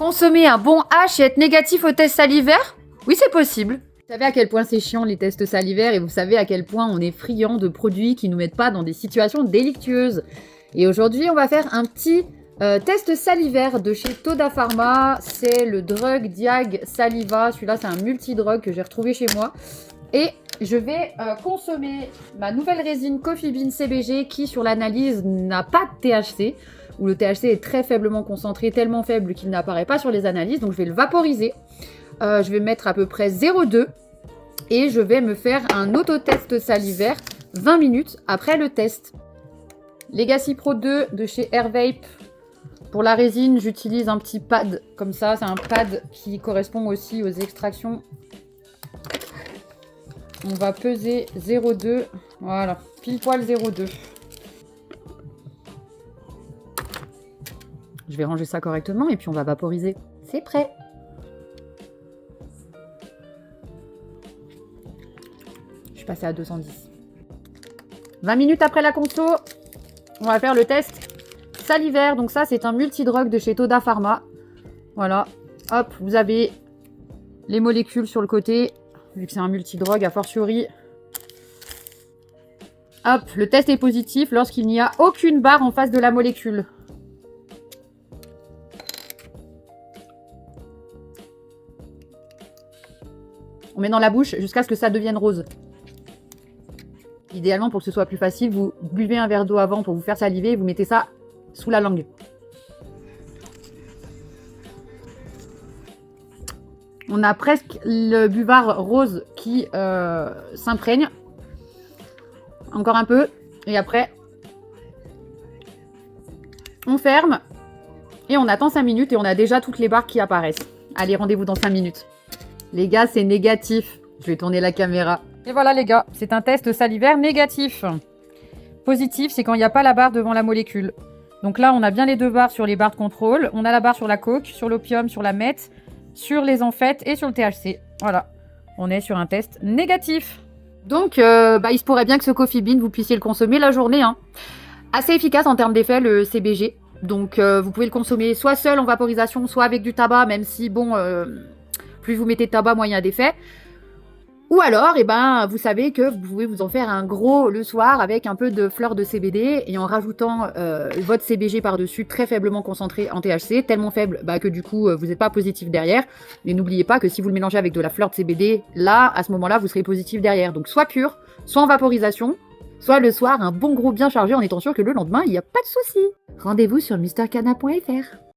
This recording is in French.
Consommer un bon H et être négatif au test salivaire? Oui, c'est possible. Vous savez à quel point c'est chiant les tests salivaires et vous savez à quel point on est friand de produits qui nous mettent pas dans des situations délictueuses. Et aujourd'hui, on va faire un petit test salivaire de chez Toda Pharma. C'est le Drug Diag Saliva. Celui-là, c'est un multidrug que j'ai retrouvé chez moi. Et je vais consommer ma nouvelle résine Coffee Bean CBG qui, sur l'analyse, n'a pas de THC. Où le THC est très faiblement concentré, tellement faible qu'il n'apparaît pas sur les analyses. Donc je vais le vaporiser. Je vais mettre à peu près 0,2 et je vais me faire un autotest salivaire 20 minutes après le test. Legacy Pro 2 de chez Airvape. Pour la résine, j'utilise un petit pad comme ça. C'est un pad qui correspond aussi aux extractions. On va peser 0,2. Voilà, pile poil 0,2. Je vais ranger ça correctement et puis on va vaporiser. C'est prêt. Je suis passée à 210. 20 minutes après la conso, on va faire le test salivaire. Donc ça, c'est un multidrug de chez Toda Pharma. Voilà. Hop, vous avez les molécules sur le côté. Vu que c'est un multidrug, a fortiori. Hop, le test est positif lorsqu'il n'y a aucune barre en face de la molécule. On met dans la bouche jusqu'à ce que ça devienne rose. Idéalement, pour que ce soit plus facile, vous buvez un verre d'eau avant pour vous faire saliver et vous mettez ça sous la langue. On a presque le buvard rose qui s'imprègne. Encore un peu. Et après, on ferme. Et on attend 5 minutes et on a déjà toutes les barres qui apparaissent. Allez, rendez-vous dans 5 minutes. Les gars, c'est négatif. Je vais tourner la caméra. Et voilà les gars, c'est un test salivaire négatif. Positif, c'est quand il n'y a pas la barre devant la molécule. Donc là, on a bien les deux barres sur les barres de contrôle. On a la barre sur la coke, sur l'opium, sur la meth, sur les amphètes et sur le THC. Voilà, on est sur un test négatif. Donc, il se pourrait bien que ce Coffee Bean, vous puissiez le consommer la journée. Hein. Assez efficace en termes d'effet, le CBG. Donc, vous pouvez le consommer soit seul en vaporisation, soit avec du tabac, même si, bon... plus vous mettez de tabac, moins il y a d'effet. Ou alors, vous savez que vous pouvez vous en faire un gros le soir avec un peu de fleurs de CBD et en rajoutant votre CBG par-dessus, très faiblement concentré en THC, tellement faible que du coup, vous n'êtes pas positif derrière. Mais n'oubliez pas que si vous le mélangez avec de la fleur de CBD, là, à ce moment-là, vous serez positif derrière. Donc, soit pur, soit en vaporisation, soit le soir, un bon gros bien chargé en étant sûr que le lendemain, il n'y a pas de souci. Rendez-vous sur mrcana.fr.